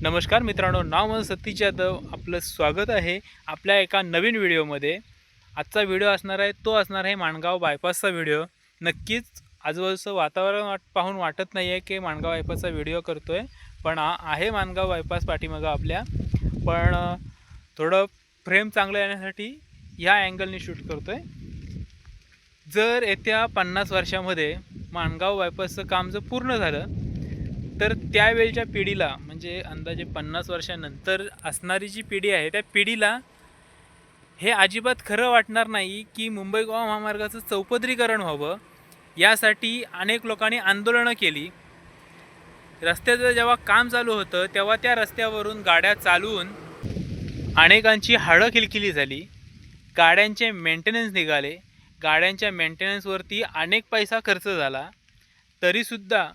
नमस्कार मित्रांनो, नाव माझं सतीश जाधव. आपलं स्वागत आहे आपल्या एका नवीन व्हिडिओमध्ये. आजचा व्हिडिओ असणार आहे माणगाव बायपासचा व्हिडिओ. नक्कीच आजूबाजूचं वातावरण पाहून वाटत नाही आहे की माणगाव बायपासचा व्हिडिओ करतो आहे, पण आहे माणगाव बायपास पाठीमागं आपल्या. पण थोडं फ्रेम चांगलं येण्यासाठी ह्या अँगलने शूट करतो आहे. जर येत्या 50 वर्षामध्ये माणगाव बायपासचं काम जर पूर्ण झालं तर त्यावेळच्या पिढीला, म्हणजे अंदाजे 50 वर्षानंतर असणारी जी पिढी आहे त्या पिढीला हे अजिबात खरं वाटणार नाही की मुंबई गोवा महामार्गाचं चौपदरीकरण व्हावं. यासाठी अनेक लोकांनी आंदोलनं केली. रस्त्याचं जेव्हा काम चालू होतं तेव्हा त्या रस्त्यावरून गाड्या चालवून अनेकांची हाडं किलकिली झाली. गाड्यांचे मेंटेनन्स निघाले. गाड्यांच्या मेंटेनन्सवरती अनेक पैसा खर्च झाला. तरीसुद्धा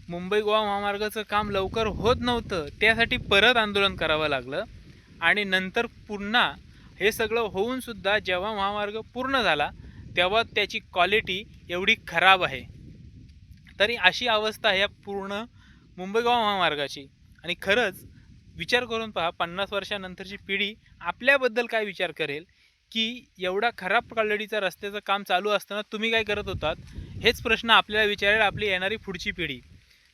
मुंबई गोवा महामार्गाचं काम लवकर होत नव्हतं. त्यासाठी परत आंदोलन करावं लागलं आणि नंतर पुन्हा हे सगळं होऊनसुद्धा जेव्हा महामार्ग पूर्ण झाला तेव्हा त्याची क्वालिटी एवढी खराब आहे. तरी अशी अवस्था आहे या पूर्ण मुंबई गोवा महामार्गाची. आणि खरंच विचार करून पहा, 50 वर्षानंतरची पिढी आपल्याबद्दल काय विचार करेल की एवढा खराब क्वालिटीचा रस्त्याचं काम चालू असताना तुम्ही काय करत होतात. हेच प्रश्न आपल्याला विचारेल आपली येणारी पुढची पिढी.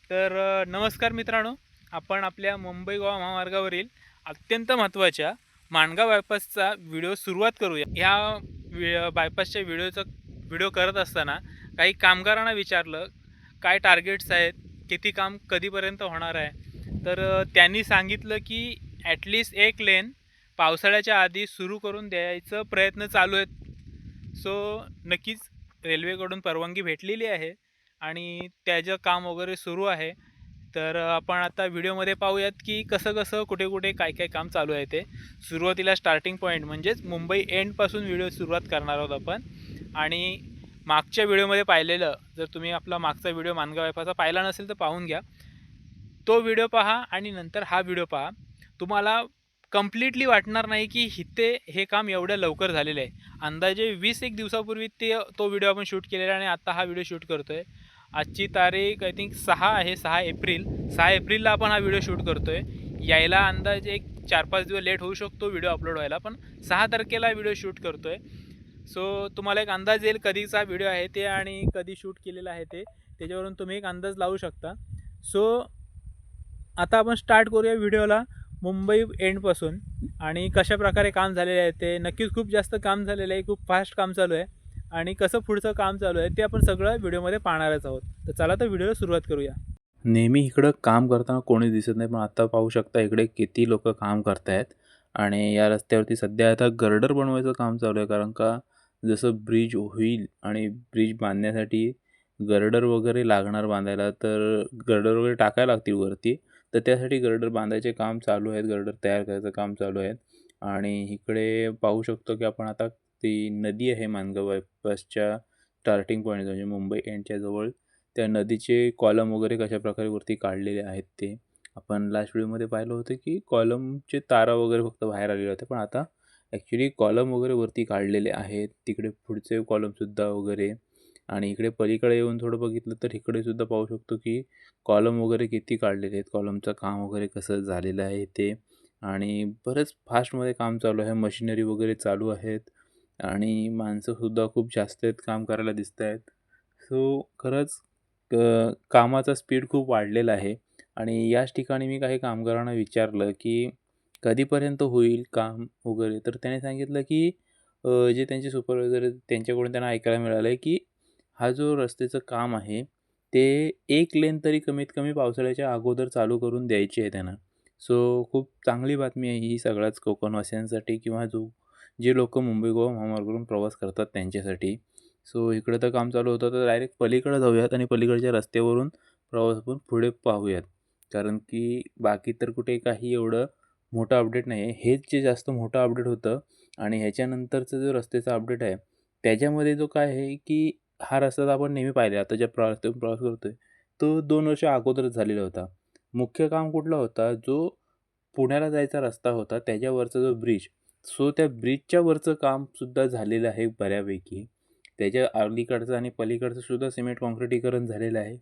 तर नमस्कार मित्रांनो, आपण आपल्या मुंबई गोवा महामार्गावरील अत्यंत महत्त्वाच्या माणगाव बायपासचा व्हिडिओ सुरुवात करूया. ह्या बायपासच्या व्हिडिओ करत असताना काही कामगारांना विचारलं काय टार्गेट्स आहेत, किती काम कधीपर्यंत होणार आहे. तर त्यांनी सांगितलं की ॲटलिस्ट एक लेन पावसाळ्याच्या आधी सुरू करून द्यायचं प्रयत्न चालू आहेत. सो नक्कीच रेल्वेकडून परवानगी भेटलेली आहे आणि त्याचं काम वगैरे सुरू आहे. तर आपण आता व्हिडिओमध्ये पाहूयात की कसं कसं कुठे कुठे काय काय काम चालू आहे ते. सुरुवातीला स्टार्टिंग पॉईंट म्हणजेच मुंबई एंडपासून व्हिडिओ सुरुवात करणार आहोत आपण. आणि मागच्या व्हिडिओमध्ये पाहिलेलं, जर तुम्ही आपला मागचा व्हिडिओ माणगाव बायपासचा पाहिला नसेल तर पाहून घ्या. तो व्हिडिओ पहा आणि नंतर हा व्हिडिओ पहा. तुम्हाला कम्प्लिटली वाटणार नाही की इथे हे काम एवढ्या लवकर झालेलं आहे. अंदाजे 20 दिवसापूर्वी तो व्हिडिओ आपण शूट केलेला आणि आता हा व्हिडिओ शूट करतो आहे. आजची तारीख आय थिंक 6 आहे, 6 एप्रिल. 6 एप्रिलला आपण हा व्हिडिओ शूट करतो आहे. यायला अंदाजे एक 4-5 दिवस लेट होऊ शकतो व्हिडिओ अपलोड व्हायला, पण 6 तारखेला व्हिडिओ शूट करतो आहे. सो तुम्हाला एक अंदाज येईल कधीचा व्हिडिओ आहे ते आणि कधी शूट केलेला आहे ते. त्याच्यावरून तुम्ही एक अंदाज लावू शकता. सो आता आपण स्टार्ट करूया व्हिडिओला मुंबई एंडपासून. आणि कशा प्रकारे काम झालेलं आहे ते. नक्कीच खूप जास्त काम झालेलं आहे, खूप फास्ट काम चालू आहे आणि कसं पुढचं काम चालू आहे ते आपण सगळं व्हिडिओमध्ये पाहणारच आहोत. तर चला तर व्हिडिओला सुरुवात करूया. नेहमी इकडं काम करताना कोणी दिसत नाही, पण आता पाहू शकता इकडे किती लोकं काम करत आहेत. आणि या रस्त्यावरती सध्या आता गर्डर बनवायचं काम चालू आहे, कारण का जसं ब्रिज होईल आणि ब्रिज बांधण्यासाठी गर्डर वगैरे लागणार बांधायला, तर गर्डर वगैरे टाकायला लागतील वरती. तर त्यासाठी गर्डर बांधायचे काम चालू आहेत, गर्डर तयार करायचं काम चालू आहे. आणि इकडे पाहू शकतो की आपण आता ती नदी आहे माणगाव बायपासच्या स्टार्टिंग पॉईंट म्हणजे मुंबई एंडच्या जवळ. त्या नदीचे कॉलम वगैरे कशाप्रकारे वरती काढलेले आहेत ते आपण लास्ट व्हिडिओमध्ये पाहिलं होतं की कॉलमचे तारा वगैरे फक्त बाहेर आलेले होते, पण आता ॲक्च्युली कॉलम वगैरे वरती काढलेले आहेत. तिकडे पुढचे कॉलमसुद्धा वगैरे. आणि इकडे पलीकडे येऊन थोडं बघितलं तर इकडेसुद्धा पाहू शकतो की कॉलम वगैरे किती काढलेले आहेत, कॉलमचं काम वगैरे कसं झालेलं आहे ते. आणि बरंच फास्टमध्ये काम चालू आहे, मशिनरी वगैरे चालू आहेत आणि माणसंसुद्धा खूप जास्त आहेत, काम करायला दिसत आहेत. सो खरंच कामाचा स्पीड खूप वाढलेला आहे. आणि याच ठिकाणी मी काही कामगारांना विचारलं की कधीपर्यंत होईल काम वगैरे, तर त्याने सांगितलं की जे त्यांचे सुपरवायझर आहेत त्यांच्याकडून त्यांना ऐकायला मिळालं आहे की हा जो रस्त्याचं काम आहे ते एक लेन तरी कमीत कमी पावसाळ्याच्या अगोदर चालू करून द्यायची आहे त्यांना. सो खूप चांगली बातमी आहे ही सगळ्याच कोकणवासियांसाठी किंवा जे लोकं मुंबई गोवा महामार्गावरून प्रवास करतात त्यांच्यासाठी. सो इकडं तर काम चालू होतं, तर डायरेक्ट पलीकडे जाऊयात आणि पलीकडच्या रस्त्यावरून प्रवास आपण पुढे पाहूयात. कारण की बाकी तर कुठे काही एवढं मोठं अपडेट नाही आहे. हेच जे जास्त मोठं अपडेट होतं आणि ह्याच्यानंतरचं जो रस्त्याचा अपडेट आहे, त्याच्यामध्ये जो काय आहे की हा रस्ता तर आपण नेहमी पाहिला. आता ज्या रस्त्यातून प्रवास करतोय, तो 2 वर्ष अगोदरच झालेला होता. मुख्य काम कुठला होता? जो पुण्याला जायचा रस्ता होता, त्याच्यावरचा जो ब्रिज. सो त्या ब्रिजच्या वरचं कामसुद्धा झालेलं आहे बऱ्यापैकी. त्याच्या अलीकडचं आणि पलीकडचं सुद्धा सिमेंट काँक्रिटीकरण झालेलं आहे.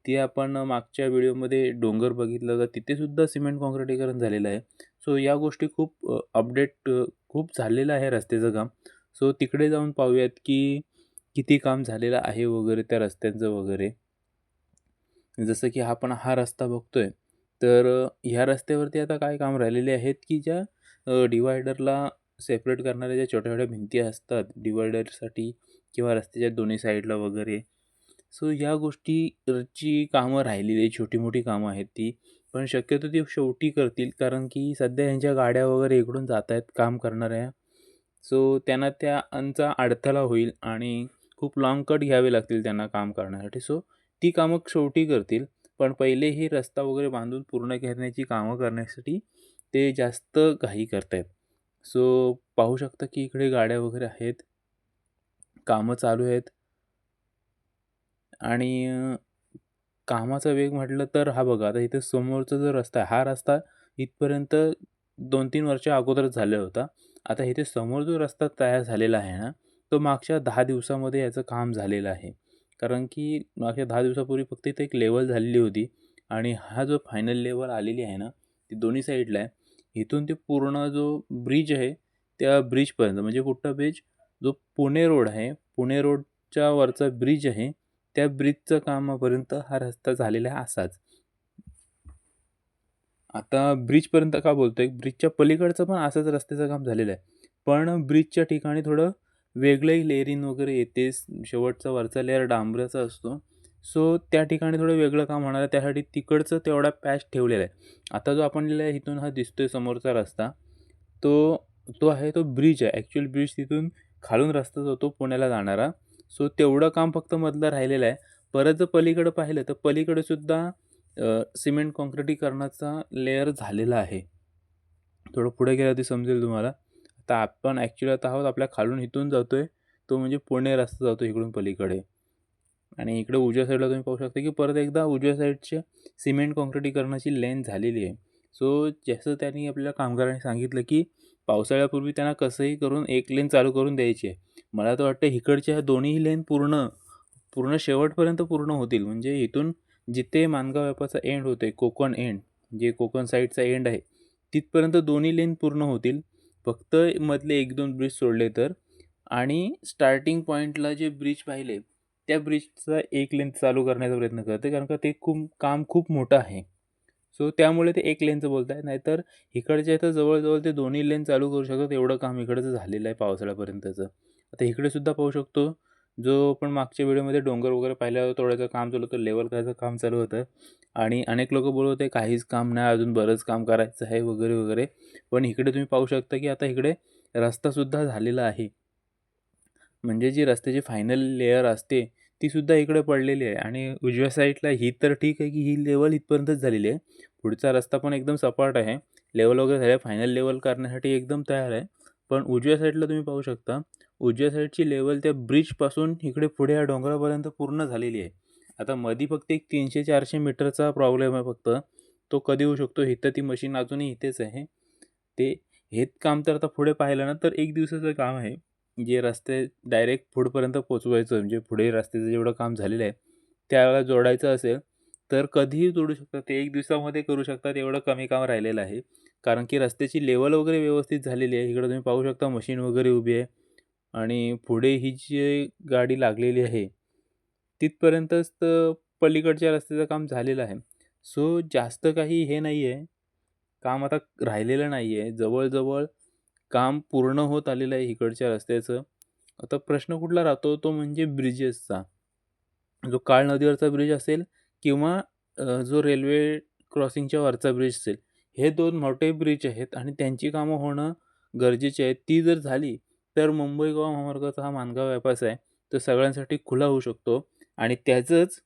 ते आपण मागच्या व्हिडिओमध्ये डोंगर बघितलं तर तिथेसुद्धा सिमेंट काँक्रिटीकरण झालेलं आहे. सो या गोष्टी खूप अपडेट खूप झालेलं आहे रस्त्याचं काम. सो तिकडे जाऊन पाहूयात की किती काम झालेलं आहे वगैरे त्या रस्त्यांचं वगैरे. जसं की आपण हा रस्ता बघतोय, तर ह्या रस्त्यावरती आता काय काम राहिलेले आहेत, की ज्या डिव्हायडरला सेपरेट करणाऱ्या ज्या छोट्या-छोट्या भिंती असतात डिव्हायडरसाठी किंवा रस्त्याच्या दोन्ही साईडला वगैरे. सो या गोष्टीची कामं राहिलेली आहे, छोटी-मोठी कामं आहेत ती. पण शक्यतो ती शेवटी करतील कारण की सध्या ह्यांच्या गाड्या वगैरे इकडून जात आहेत काम करणाऱ्या. सो त्यांना त्यांचा अडथळा होईल आणि खूप लाँग कट घ्यावे लागतील त्यांना काम करण्यासाठी. सो ती कामं शेवटी करतील. पण पहिले हे रस्ता वगैरे बांधून पूर्ण करण्याची कामं करण्यासाठी ते जास्त घाई करतायत. सो पाहू शकता की इकडे गाड्या वगैरे आहेत. कामं चालू आहेत आणि कामाचा वेग म्हटलं तर हा बघा आता इथे समोरचा जो रस्ता आहे, हा रस्ता इथपर्यंत 2-3 वर्ष अगोदरच झाला होता. आता इथे समोर जो रस्ता तयार झालेला आहे ना, तो मागच्या 10 दिवसामध्ये याचं काम झालेलं आहे. कारण की मागच्या 10 दिवसापूर्वी फक्त इथे एक लेवल झालेली होती आणि हा जो फायनल लेवल आलेली आहे ना, ती दोन्ही साईडला आहे. इथून ते पूर्ण जो ब्रिज आहे, त्या ब्रिजपर्यंत म्हणजे कुठला ब्रिज? जो पुणे रोड आहे, पुणे रोडच्या वरचा ब्रिज आहे, त्या ब्रिजचं कामापर्यंत हा रस्ता झालेला आहे असाच. आता ब्रिजपर्यंत का बोलतोय? ब्रिजच्या पलीकडचं पण असंच रस्त्याचं काम झालेलं आहे. पण ब्रिजच्या ठिकाणी थोडं वेगळंही लेयरिंग वगैरे येते. शेवटचा वरचा लेयर डांबराचा असतो. सो त्या ठिकाणी थोडं वेगळं काम होणार आहे. त्यासाठी तिकडचं तेवढा पॅच ठेवलेला आहे. आता जो आपल्याला इथून हा दिसतोय समोरचा रस्ता, तो तो आहे तो ब्रिज आहे. ॲक्चुअल ब्रिज तिथून खालून रस्ता जातो पुण्याला जाणारा. सो तेवढं काम फक्त मधलं राहिलेलं आहे. परत जर पलीकडं पाहिलं तर पलीकडेसुद्धा सिमेंट काँक्रिटीकरणाचा लेयर झालेला आहे. थोडं पुढे गेलं ते समजेल तुम्हाला. आता आपण ॲक्चुअली आता आहोत आपल्या खालून इथून जातोय, तो म्हणजे पुणे रस्ता जातो इकडून पलीकडे. आणि इकडे उजव्या साईडला तुम्ही पाहू शकता, की परत एकदा उजव्या साईडच्या सिमेंट काँक्रिटीकरणाची लेन झालेली आहे. सो जसं त्यांनी आपल्याला कामगारांनी सांगितलं, की पावसाळ्यापूर्वी त्यांना कसंही करून एक लेन चालू करून द्यायची आहे. मला तर वाटतं इकडच्या ह्या दोन्ही लेन पूर्ण पूर्ण शेवटपर्यंत पूर्ण होतील. म्हणजे इथून जिथे माणगाव व्यापाचा एंड होतोय, कोकण एंड, जे कोकण साईडचा एंड आहे, तिथपर्यंत दोन्ही लेन पूर्ण होतील. फक्त मधले 1-2 ब्रिज सोडले तर. आणि स्टार्टिंग पॉईंटला जे ब्रिज पाहिले, त्या ब्रिजचा एक लेन चालू करण्याचा प्रयत्न करते कारण का ते काम खूप मोठं आहे. सो त्यामुळे ते एक लेनचं बोलत आहे. नाहीतर इकडच्या इथं जवळ ते दोन्ही लेन चालू करू शकतात एवढं काम इकडचं झालेलं आहे पावसाळ्यापर्यंतचं. आता इकडे सुद्धा पाहू शकतो, जो आपण मागच्या व्हिडिओमध्ये डोंगर वगैरे पाहिल्यावर तोडायचं काम चालू होतं, लेवल करायचं काम चालू होतं आणि अनेक लोकं बोलत होते काहीच काम नाही अजून बरंच काम करायचं आहे वगैरे, वगैरे. पण इकडे तुम्ही पाहू शकता, की आता इकडे रस्तासुद्धा झालेला आहे. म्हणजे जी रस्त्याची फायनल लेयर असते, ती सुद्धा इकडे पडलेली आहे आणि उजव्या साईडला ही तर ठीक आहे, की ही लेवल इथपर्यंतच झालेली आहे. पुढचा रस्ता पण एकदम सपाट आहे. लेवल वगैरे झालं फायनल लेवल करण्यासाठी एकदम तयार आहे. पण उजव्या साईडला तुम्ही पाहू शकता, उजव्या साईडची लेवल त्या ब्रिजपासून इकडे पुढे या डोंगरापर्यंत पूर्ण झालेली आहे. आता मधी फक्त एक 300-400 मीटरचा प्रॉब्लेम आहे फक्त. तो कधी होऊ शकतो? इथं ती मशीन अजूनही इथेच आहे. ते हेच काम तर आता पुढे पाहिलं ना, तर 1 दिवसाचं काम आहे. जे रस्ते डायरेक्ट पुढपर्यंत पोहोचवायचं म्हणजे पुढे रस्त्याचं जेवढं काम झालेलं आहे, त्याला जोडायचं असेल, तर कधीही जोडू शकतात. ते 1 दिवसामध्ये करू शकतात एवढं कमी काम राहिलेलं आहे. कारण की रस्त्याची लेवल वगैरे व्यवस्थित झालेली आहे. इकडं तुम्ही पाहू शकता मशीन वगैरे उभी आहे आणि पुढे ही जी गाडी लागलेली आहे, तिथपर्यंतच तर पलीकडच्या रस्त्याचं काम झालेलं आहे. सो जास्त काही हे नाही आहे, काम आता राहिलेलं नाही आहे. जवळ काम पूर्ण होत आलेलं आहे इकडच्या रस्त्याचं. आता प्रश्न कुठला राहतो तो म्हणजे ब्रिजेसचा. जो काळ नदीवरचा ब्रिज असेल किंवा जो रेल्वे क्रॉसिंगच्या वरचा ब्रिज असेल. हे 2 मोठे ब्रिज आहेत आणि त्यांची कामं होणं गरजेची आहे. ती जर झाली तर मुंबई-गोवा महामार्गाचा हा माणगाव बायपास आहे, तो सगळ्यांसाठी खुला होऊ शकतो आणि त्याचंच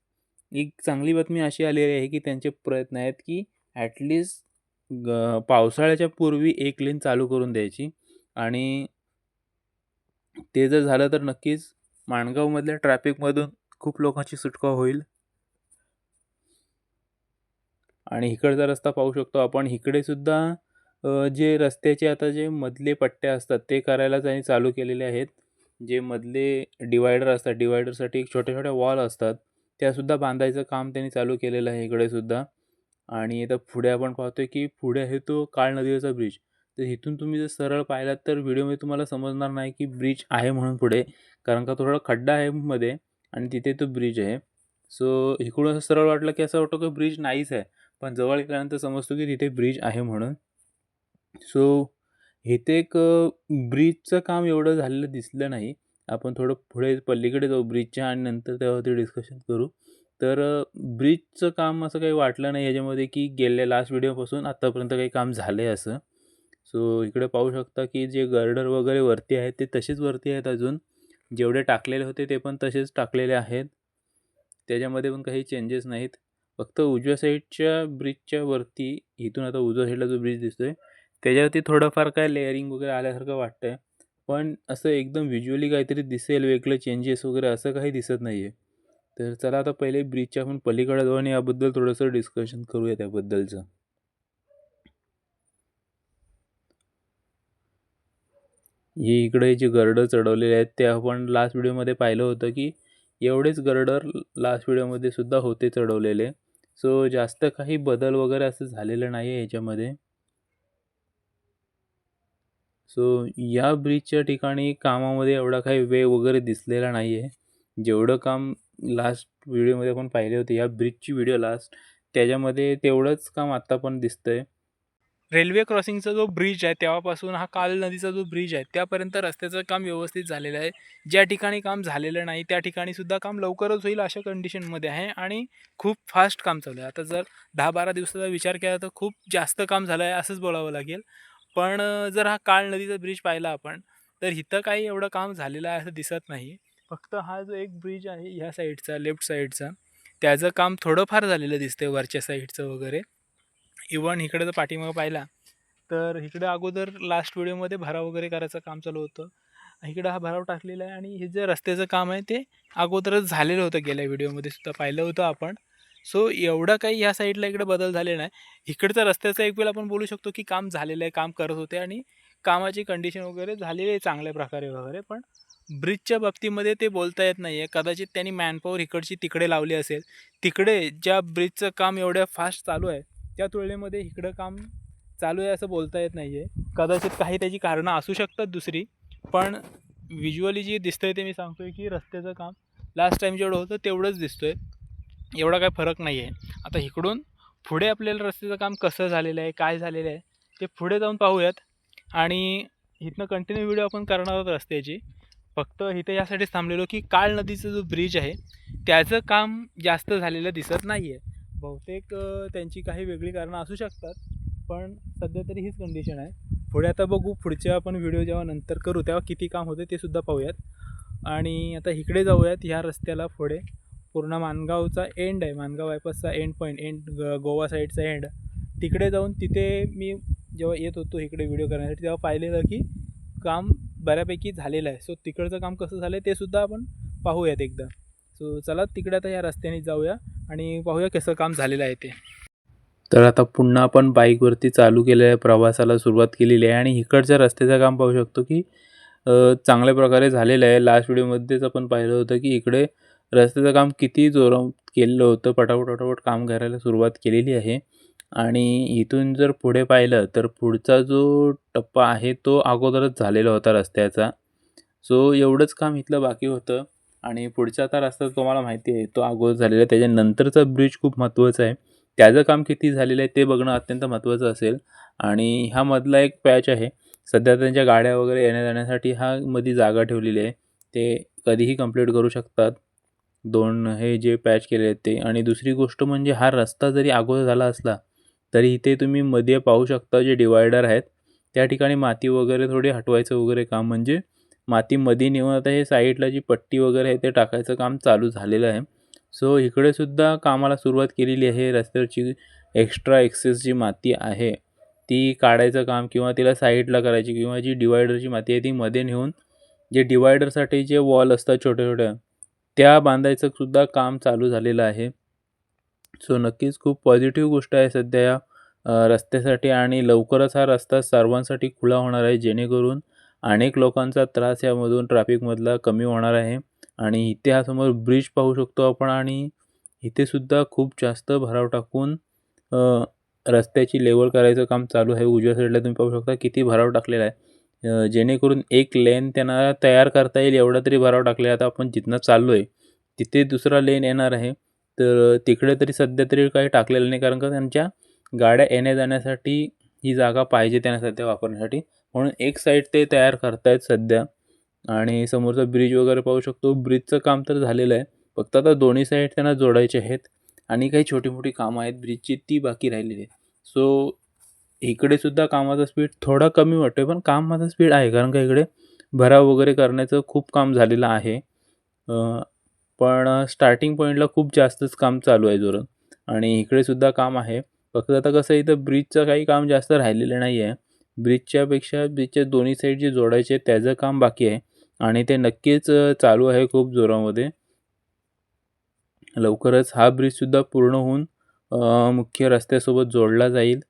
एक चांगली बातमी अशी आलेली आहे, की त्यांचे प्रयत्न आहेत, की पावसाळ्याच्या पूर्वी एक लेन चालू करून द्यायची आणि ते जर झालं तर नक्कीच माणगावमधल्या ट्रॅफिकमधून खूप लोकांची सुटका होईल. आणि इकडचा रस्ता पाहू शकतो आपण. इकडे सुद्धा जे रस्त्याचे आता जे मधले पट्टे असतात ते करायला त्यांनी चालू केलेले आहेत. जे मधले डिवायडर असतात, डिवायडरसाठी छोट्या-छोट्या वॉल असतात. त्यासुद्धा बांधायचं काम त्यांनी चालू केलेलं आहे इकडेसुद्धा. आणि आता पुढे आपण पाहतोय की पुढे आहे तो काळ नदीचा ब्रिज. तर इथून तुम्ही जर सरळ पाहिलात तर व्हिडिओमध्ये तुम्हाला समजणार नाही की ब्रिज आहे म्हणून पुढे, कारण का थोडा खड्डा आहे मध्ये आणि तिथे तो ब्रिज आहे. सो इकडून असं सरळ वाटलं की असं वाटतं की ब्रिज नाहीच आहे, पण जवळ गेल्यानंतर समजतो की तिथे ब्रिज आहे म्हणून. सो इथे एक ब्रिजचं काम एवढं झालेलं दिसलं नाही. आपण थोडं पुढे पलीकडे जाऊ ब्रिजच्या आणि नंतर त्यावरती डिस्कशन करू. तर ब्रिजचं काम असं काही वाटलं नाही याच्यामध्ये की गेल्या लास्ट व्हिडिओपासून आत्तापर्यंत काही काम झालं आहे असं. सो इकडे पाहू शकता की जे गर्डर वगैरे वरती आहेत ते तसेच वरती आहेत अजून. जेवढे टाकलेले होते ते पण तसेच टाकलेले आहेत. त्याच्यामध्ये पण काही चेंजेस नाहीत. फक्त उजव्या साईडच्या ब्रिजच्या वरती इथून आता उजव्या साईडला जो ब्रिज दिसतोय त्याच्यावरती थोडंफार काय लेअरिंग वगैरे आल्यासारखं वाटतंय. पण असं एकदम व्हिज्युअली काहीतरी दिसेल वेगळं चेंजेस वगैरे असं काही दिसत नाही आहे. तर चला आता पहिले ब्रिजच्या आपण पलीकडे जाऊ आणि याबद्दल थोडंसं डिस्कशन करूया त्याबद्दलचं. हे इकडे जे गर्डर चढवलेले आहेत ते आपण लास्ट व्हिडिओमध्ये पाहिलं होतं की एवढेच गर्डर लास्ट व्हिडिओमध्ये सुद्धा होते चढवलेले. सो जास्त काही बदल वगैरे असं झालेलं नाही आहे याच्यामध्ये. सो या ब्रिजच्या ठिकाणी कामामध्ये एवढा काही वेळ वगैरे दिसलेला नाही आहे. जेवढं काम लास्ट व्हिडिओमध्ये आपण पाहिले होते या ब्रिजची व्हिडिओ लास्ट, त्याच्यामध्ये तेवढंच काम आत्ता पण दिसतंय. रेल्वे क्रॉसिंगचा जो ब्रिज आहे तेव्हापासून हा काल नदीचा जो ब्रिज आहे त्यापर्यंत रस्त्याचं काम व्यवस्थित झालेलं आहे. ज्या ठिकाणी काम झालेलं नाही त्या ठिकाणी सुद्धा काम लवकरच होईल अशा कंडिशनमध्ये आहे आणि खूप फास्ट काम चालू आहे. आता जर 10-12 दिवसाचा विचार केला तर खूप जास्त काम झालं आहे असंच बोलावं लागेल. पण जर हा काळ नदीचा ब्रिज पाहिला आपण तर इथं काही एवढं काम झालेलं आहे असं दिसत नाही. फक्त हा जो एक ब्रिज आहे ह्या साईडचा लेफ्ट साईडचा त्याचं काम थोडंफार झालेलं दिसतंय वरच्या साईडचं वगैरे. इवन इकडे जर पाठीमागं पाहिला तर इकडे अगोदर लास्ट व्हिडिओमध्ये भराव वगैरे करायचं काम चालू होतं. इकडं हा भराव टाकलेला आहे आणि हे जे रस्त्याचं काम आहे ते अगोदरच झालेलं होतं, गेल्या व्हिडिओमध्ये सुद्धा पाहिलं होतं आपण. सो एवढं काही ह्या साईडला इकडे बदल झालेला नाही. इकडचं रस्त्याचं एक वेळ आपण बोलू शकतो की काम झालेलं आहे, काम करत होते आणि कामाची कंडिशन वगैरे झालेली आहे चांगल्या प्रकारे वगैरे. पण ब्रिजच्या बाबतीमध्ये ते बोलता येत नाही आहे. कदाचित त्यांनी मॅनपॉवर इकडची तिकडे लावली असेल. तिकडे ज्या ब्रिजचं काम एवढ्या फास्ट चालू आहे त्या तुलनेमध्ये इकडं काम चालू आहे असं बोलता येत नाही आहे. कदाचित काही त्याची कारणं असू शकतात दुसरी, पण व्हिज्युअली जे दिसतंय ते मी सांगतो आहे की रस्त्याचं काम लास्ट टाईम जेवढं होतं तेवढंच दिसतोय. एवढा काही फरक नाही आहे. आता इकडून पुढे आपल्याला रस्त्याचं काम कसं झालेलं आहे, काय झालेलं आहे ते पुढे जाऊन पाहूयात आणि इथनं कंटिन्यू व्हिडिओ आपण करणार आहोत रस्त्याची. फक्त इथे यासाठीच थांबलेलो की काळ नदीचा जो ब्रिज आहे त्याचं काम जास्त झालेलं दिसत नाही आहे. बहुतेक त्यांची काही वेगळी कारणं असू शकतात, पण सध्या तरी हीच कंडिशन आहे. पुढे आता बघू, पुढच्या आपण व्हिडिओ जेव्हा नंतर करू तेव्हा किती काम होते ते सुद्धा पाहूयात. आणि आता इकडे जाऊयात ह्या रस्त्याला पुढे. पूर्ण माणगावचा एंड आहे, माणगाव बायपासचा एंड पॉईंट, गोवा साईडचा एंड. तिकडे जाऊन तिथे मी जेव्हा येत होतो इकडे व्हिडिओ करण्यासाठी तेव्हा पाहिलेलं की काम बऱ्यापैकी झालेलं आहे. सो तिकडचं काम कसं झालं आहे ते सुद्धा आपण पाहूयात एकदा. सो चला तिकडे आता या रस्त्याने जाऊया आणि पाहूया कसं काम झालेलं आहे ते. तर आता पुन्हा आपण बाईकवरती चालू केलेल्या प्रवासाला सुरुवात केलेली आहे आणि इकडच्या रस्त्याचं काम पाहू शकतो की चांगल्या प्रकारे झालेलं आहे. लास्ट व्हिडिओमध्येच आपण पाहिलं होतं की इकडे रस्त्याचं काम किती जोरात केलेलं होतं. पटापट काम करायला सुरुवात केलेली आहे आणि इथून जर पुढे पाहिलं तर पुढचा जो टप्पा आहे तो अगोदरच झालेला होता रस्त्याचा. सो एवढंच काम इथलं बाकी होतं आणि पुढचा आता रस्ता तुम्हाला माहिती आहे तो अगोदर झालेला आहे. त्याच्यानंतरचा ब्रिज खूप महत्त्वाचा आहे. त्याचं काम किती झालेलं आहे ते बघणं अत्यंत महत्त्वाचं असेल. आणि हा मधला एक पॅच आहे. सध्या त्यांच्या गाड्या वगैरे येण्या-जाण्यासाठी हा मध्ये जागा ठेवलेली आहे. ते कधीही कंप्लीट करू शकतात. 2 हे जे पॅच केले आहेत ते. आणि दुसरी गोष्ट म्हणजे हा रस्ता जरी अगोदर झाला असला, तरी इथे तुम्ही मध्ये पाहू शकता जे डिवायडर आहेत, त्या ठिकाणी माती वगैरे थोडी हटवायचं वगैरे काम, म्हणजे माती मध्ये नेऊन आता हे साईडला जी पट्टी वगैरे आहे ते टाकायचं काम चालू झालेलं आहे. सो इकडे सुद्धा कामाला सुरुवात केलेली आहे. रस्त्यावरची एक्स्ट्रा एक्सेस जी माती आहे ती काढायचं काम किंवा तिला साईडला करायची किंवा जी डिवायडरची माती आहे ती मध्ये नेऊन जे डिवायडरसाठी जे वॉल असतात छोट्या-छोट्या त्या बांधायचं सुद्धा काम चालू झालेलं आहे. सो नक्कीच खूप पॉझिटिव्ह गोष्ट आहे सध्या या रस्त्यासाठी आणि लवकरच हा रस्ता सर्वांसाठी खुला होणार आहे, जेणेकरून अनेक लोकांचा त्रास यामधून ट्रॅफिकमधला कमी होणार आहे. आणि इथे हा समोर ब्रिज पाहू शकतो आपण आणि इथेसुद्धा खूप जास्त भराव टाकून रस्त्याची लेवल करायचं काम चालू आहे. उजव्या साईडला तुम्ही पाहू शकता किती भराव टाकलेला आहे. जेणेकरून एक लेन त्यांना तयार करता येईल एवढा तरी भराव टाकलेला आहे. आता आपण जिथनं चाललो आहे तिथे दुसरा लेन येणार आहे. तर तिकडे तरी सध्या तरी काही टाकलेलं नाही, कारण का त्यांच्या गाड्या येण्या-जाण्यासाठी ही जागा पाहिजे त्यांना सध्या वापरण्यासाठी. म्हणून एक साईड ते तयार करतायत सध्या. आणि समोरचा ब्रिज वगैरे पाहू शकतो. ब्रिजचं काम तर झालेलं आहे. फक्त आता दोन्ही साईड त्यांना जोडायचे आहेत आणि काही छोटी-मोठी कामं आहेत ब्रिजची ती बाकी राहिलेली आहेत. सो इकडे सुद्धा कामाचा स्पीड थोडा कमी वाटतोय, पण कामाचा स्पीड आहे, कारण का इकडे भराव वगैरे करण्याचं खूप काम झालेलं आहे. पण स्टार्टिंग पॉईंटला खूप जास्तच काम चालू आहे जोरात आणि इकडे सुद्धा काम आहे. फक्त आता कसं आहे, इथं ब्रिजचं काही काम जास्त राहिलेलं नाही आहे. ब्रिजच्या दोन्ही साईड जे जोडायचे आहेत त्याचं काम बाकी आहे आणि ते नक्कीच चालू आहे खूप जोरामध्ये. लवकरच हा ब्रिजसुद्धा पूर्ण होऊन मुख्य रस्त्यासोबत जोडला जाईल.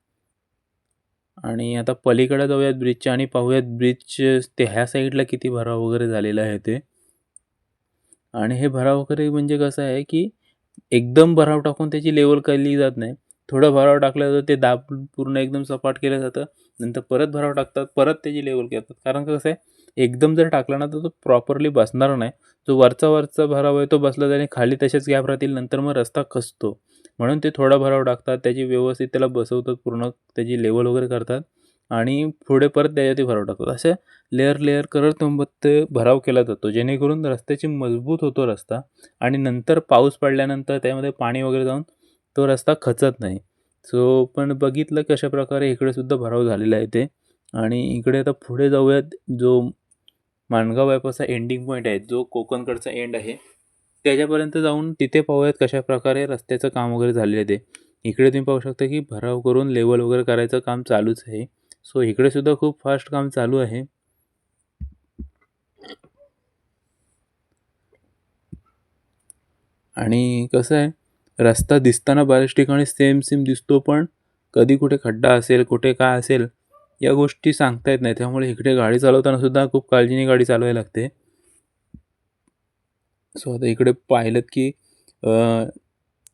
आणि आता पलीकडे जाऊयात ब्रिजच्या आणि पाहूयात ब्रिज ते ह्या साईडला किती भराव वगैरे झालेला आहे ते. आणि हे भराव वगैरे म्हणजे कसं आहे, की एकदम भराव टाकून त्याची लेवल केली जात नाही. थोडं भराव टाकलं जातं, ते दाबून पूर्ण एकदम सपाट केलं जातं. नंतर परत भराव टाकतात, परत त्याची लेवल करतात. कारण कसं आहे, एकदम जर टाकला ना तर तो प्रॉपरली बसणार नाही. जो वरचा भराव आहे तो बसला आणि खाली तसेच गॅप राहतील, नंतर मग रस्ता खचतो. म्हणून ते थोडा भराव टाकतात, त्याची व्यवस्थित त्याला बसवतात, पूर्ण त्याची लेवल वगैरे करतात आणि पुढे परत त्याच्यावरती भराव टाकतात. असे लेयर करत मग ते भराव केला जातो, जेणेकरून रस्त्याची मजबूत होतो रस्ता आणि नंतर पाऊस पडल्यानंतर त्यामध्ये पाणी वगैरे जाऊन तो रस्ता खचत नाही. सो पण बघितलं कशाप्रकारे इकडेसुद्धा भराव झालेला आहे ते. आणि इकडे आता पुढे जाऊयात, जो माणगाव बायपासचा एंडिंग पॉईंट आहे, जो कोकणकडचा एंड आहे, त्याच्यापर्यंत जाऊन तिथे पाहूयात कशाप्रकारे रस्त्याचं काम वगैरे झालेलं आहे ते. इकडे तुम्ही पाहू शकता की भराव करून लेवल वगैरे करायचं काम चालूच आहे. सो इकडेसुद्धा खूप फास्ट काम चालू आहे. आणि कसं आहे, रस्ता दिसताना बऱ्याच ठिकाणी सेम दिसतो, पण कधी कुठे खड्डा असेल, कुठे काय असेल, या गोष्टी सांगता येत नाही. त्यामुळे इकडे गाडी चालवताना सुद्धा खूप काळजीने गाडी चालवायला लागते. सो आता इकडे पाहिलंत की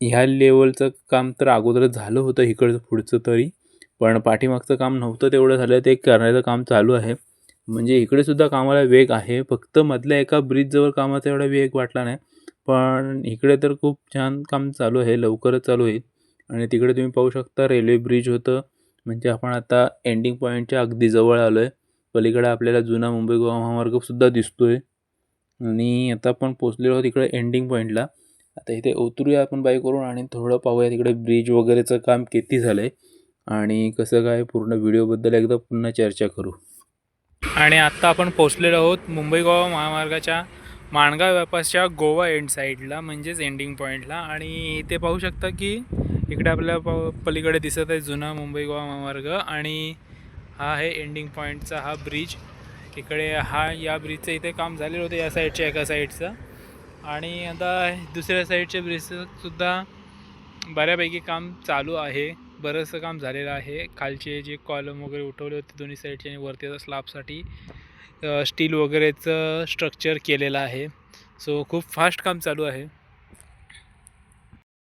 ह्या लेवलचं काम तर अगोदरच झालं होतं इकडचं पुढचं तरी, पण पाठीमागचं काम नव्हतं तेवढं झालं, ते करण्याचं काम चालू आहे. म्हणजे इकडेसुद्धा कामाला वेग आहे. फक्त मधल्या एका ब्रिजजवळ कामाचा एवढा वेग वाटला नाही. पण इकडे तर खूप छान काम चालू आहे, लवकरच चालू होईल. आणि तिकडे तुम्ही पाहू शकता रेल्वे ब्रिज होतं. म्हणजे आपण आता एंडिंग पॉईंटच्या अगदी जवळ आलो आहे. पलीकडे आपल्याला जुना मुंबई गोवा महामार्गसुद्धा दिसतो आहे. आणि आता आपण पोचलेलो आहोत इकडे एंडिंग पॉईंटला. आता इथे उतरूया आपण बाईकवरून आणि थोडं पाहूया तिकडे ब्रिज वगैरेचं काम किती झालं आहे आणि कसं काय पूर्ण व्हिडिओबद्दल एकदा पुन्हा चर्चा करू. आणि आत्ता आपण पोचलेलो आहोत मुंबई गोवा महामार्गाच्या माणगाव बायपासच्या गोवा एंड साईडला, म्हणजेच एंडिंग पॉईंटला. आणि इथे पाहू शकता की इकडे आपल्या पलीकडे दिसत आहे जुना मुंबई गोवा महामार्ग आणि हा आहे एंडिंग पॉईंटचा हा ब्रिज. इकडे या ब्रिजचं इथे काम झालेलं होतं, या साईडच्या एका साईडचं. आणि आता दुसऱ्या साईडच्या ब्रिजचंसुद्धा बऱ्यापैकी काम चालू आहे. बरंचसं काम झालेलं आहे. खालचे जे कॉलम वगैरे उठवले होते दोन्ही साईडचे आणि वरती आता स्लॅबसाठी स्टील वगैरेचं स्ट्रक्चर केलेलं आहे. सो खूप फास्ट काम चालू आहे.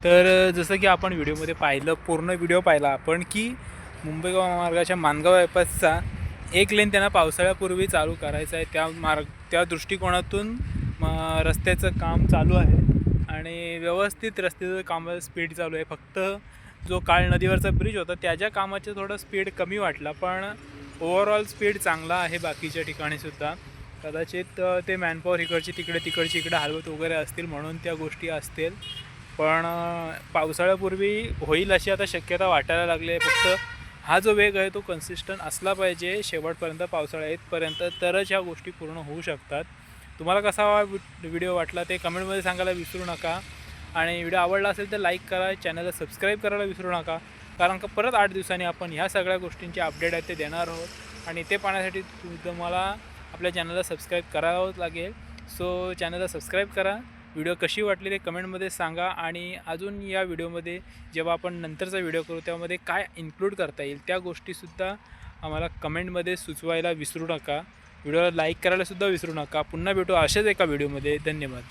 तर जसं की आपण व्हिडिओमध्ये पाहिलं, पूर्ण व्हिडिओ पाहिला आपण, की मुंबई गोवा मार्गाच्या माणगाव बायपासचा एक लेन त्यांना पावसाळ्यापूर्वी चालू करायचा आहे. त्या दृष्टिकोनातून रस्त्याचं काम चालू आहे आणि व्यवस्थित रस्त्याचं कामाचं स्पीड चालू आहे. फक्त जो काळ नदीवरचा ब्रिज होता त्याच्या कामाचं थोडं स्पीड कमी वाटला, पण ओव्हरऑल स्पीड चांगला आहे बाकीच्या ठिकाणीसुद्धा. कदाचित ते मॅनपॉवर तिकडची इकडे हलवत वगैरे असतील, म्हणून त्या गोष्टी असतील. पण पावसाळ्यापूर्वी होईल अशी आता शक्यता वाटायला लागली आहे. फक्त हा जो वेग आहे तो कन्सिस्टंट असला पाहिजे शेवटपर्यंत, पावसाळा येतपर्यंत, तरच ह्या गोष्टी पूर्ण होऊ शकतात. तुम्हाला कसा व्हिडिओ वाटला ते कमेंटमध्ये सांगायला विसरू नका. आणि व्हिडिओ आवडला असेल तर लाईक करा, चॅनलला सबस्क्राईब करायला विसरू नका, कारण का परत 8 दिवसांनी आपण ह्या सगळ्या गोष्टींचे अपडेट आहेत ते देणार आहोत. आणि ते पाहण्यासाठी तुम्हाला आपल्या चॅनलला सबस्क्राईब करावंच लागेल. सो चॅनलला सबस्क्राईब करा. व्हिडिओ कशी वाटली ते कमेंटमध्ये सांगा. आणि अजून या व्हिडिओमध्ये जेव्हा आपण नंतरचा व्हिडिओ करू त्यामध्ये काय इन्क्लूड करता येईल त्या गोष्टीसुद्धा आम्हाला कमेंटमध्ये सुचवायला विसरू नका. व्हिडिओला लाईक करायलासुद्धा विसरू नका. पुन्हा भेटू अशाच एका व्हिडिओमध्ये. धन्यवाद.